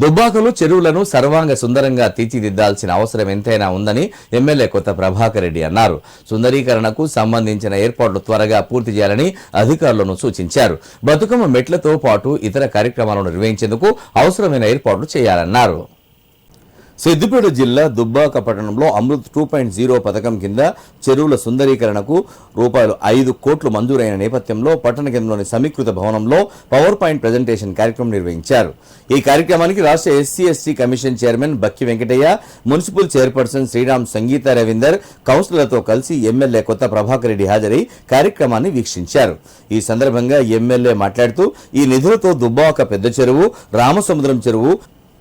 దుబ్బాకలో చెరువులను సర్వాంగ సుందరంగా తీర్చిదిద్దాల్సిన అవసరం ఎంతైనా ఉందని ఎమ్మెల్యే కొత్త ప్రభాకర్ రెడ్డి అన్నారు. సుందరీకరణకు సంబంధించిన ఏర్పాట్లు త్వరగా పూర్తి చేయాలని అధికారులను సూచించారు. బతుకమ్మ మెట్లతో పాటు ఇతర కార్యక్రమాలను నిర్వహించేందుకు అవసరమైన ఏర్పాట్లు చేయాలన్నారు. సిద్దిపేట జిల్లా దుబ్బాక పట్టణంలో అమృత్ 2.0 పథకం కింద చెరువుల సుందరీకరణకు ₹5 కోట్లు మంజూరైన నేపథ్యంలో పట్టణ కేంద్రంలోని సమీకృత భవనంలో పవర్ పాయింట్ ప్రజెంటేషన్ కార్యక్రమం నిర్వహించారు. ఈ కార్యక్రమానికి రాష్ట్ర SC ST commission chairman Bakki Venkataiah, municipal chairperson Sriram Sangeetha Ravinder, కౌన్సిలర్లతో కలిసి ఎమ్మెల్యే కొత్త ప్రభాకర్ రెడ్డి హాజరై కార్యక్రమాన్ని వీక్షించారు. ఈ సందర్భంగా ఎమ్మెల్యే మాట్లాడుతూ ఈ నిధులతో దుబ్బాక పెద్ద చెరువు, రామసముద్రం చెరువు,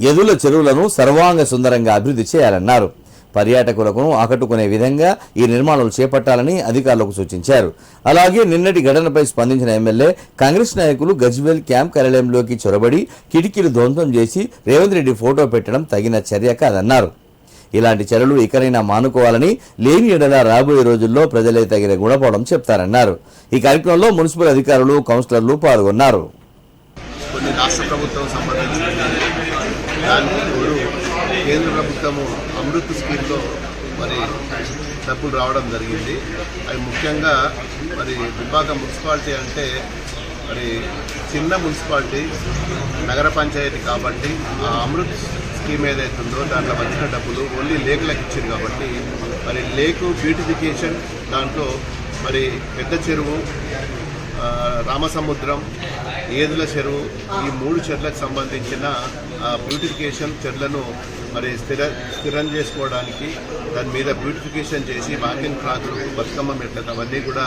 ఎదుల చెరువులను సర్వాంగ సుందరంగా అభివృద్ధి చేయాలన్నారు. పర్యాటకులకు ఆకట్టుకునే విధంగా ఈ నిర్మాణాలు చేపట్టాలని అధికారులకు సూచించారు. అలాగే నిన్నటి ఘటనపై స్పందించిన ఎమ్మెల్యే కాంగ్రెస్ నాయకులు గజ్వేల్ క్యాంప్ కార్యాలయంలోకి చొరబడి కిటికీలు ధ్వంసం చేసి రేవంత్ రెడ్డి ఫోటో పెట్టడం తగిన చర్య కాదన్నారు. ఇలాంటి చర్యలు ఇకనైనా మానుకోవాలని, లేని ఎడల రాబోయే రోజుల్లో ప్రజలే తగిన గుణపాఠం చెప్తారన్నారు. ఈ కార్యక్రమంలో మున్సిపల్ అధికారులు, కౌన్సిలర్లు పాల్గొన్నారు. కొన్ని రాష్ట్ర ప్రభుత్వం సంబంధించిన కేంద్ర ప్రభుత్వము అమృత్ స్కీమ్లో డబ్బులు రావడం జరిగింది. అవి ముఖ్యంగా దుబ్బాక మున్సిపాలిటీ అంటే చిన్న మున్సిపాలిటీ, నగర పంచాయతీ కాబట్టి ఆ అమృత్ స్కీమ్ ఏదైతుందో దాంట్లో వచ్చిన డబ్బులు ఓన్లీ లేకులకు ఇచ్చింది కాబట్టి లేకు బ్యూటిఫికేషన్ దాంట్లో పెద్ద చెరువు, రామసముద్రం, ఏదుల చెరువు, ఈ 3 చెర్లకు సంబంధించిన బ్యూటిఫికేషన్ చెర్లను స్థిరం చేసుకోవడానికి దాని మీద బ్యూటిఫికేషన్ చేసి వాకింగ్ ట్రాక్లు, బతుకమ్మ మెట్లకు అవన్నీ కూడా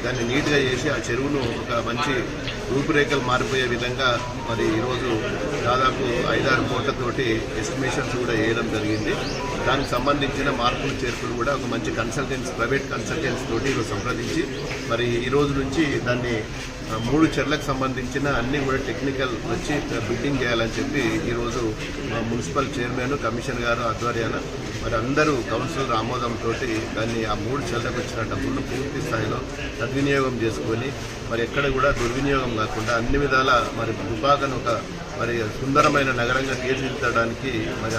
దాన్ని నీట్గా చేసి ఆ చెరువును ఒక మంచి రూపురేఖలు మారిపోయే విధంగా ఈరోజు దాదాపు 5-6 కోట్లతోటి ఎస్టిమేషన్స్ కూడా వేయడం జరిగింది. దానికి సంబంధించిన మార్పులు చేర్పులు కూడా ఒక మంచి ప్రైవేట్ కన్సల్టెంట్స్ తోటి ఈరోజు సంప్రదించి ఈ రోజు నుంచి దాన్ని 3 చెర్లకు సంబంధించిన అన్ని కూడా టెక్నికల్ వచ్చి బిల్డింగ్ చేయాలని చెప్పి ఈరోజు మున్సిపల్ చైర్మన్, కమిషన్ గారు ఆధ్వర్యాన అందరూ కౌన్సిలర్ ఆమోదంతో దాన్ని ఆ 3 చెర్లకు వచ్చిన డబ్బులను పూర్తి స్థాయిలో సద్వినియోగం చేసుకొని ఎక్కడ కూడా దుర్వినియోగం కాకుండా అన్ని విధాల దుబ్బాకను ఒక సుందరమైన నగరంగా తీర్చిదిద్దడానికి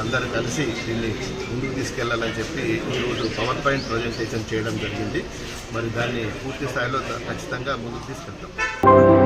అందరూ కలిసి దీన్ని ముందుకు తీసుకెళ్లాలని చెప్పి ఈరోజు పవర్ పాయింట్ ప్రజెంటేషన్ చేయడం జరిగింది. దాన్ని పూర్తి స్థాయిలో ఖచ్చితంగా ముందుకు తీసుకెళ్తాం.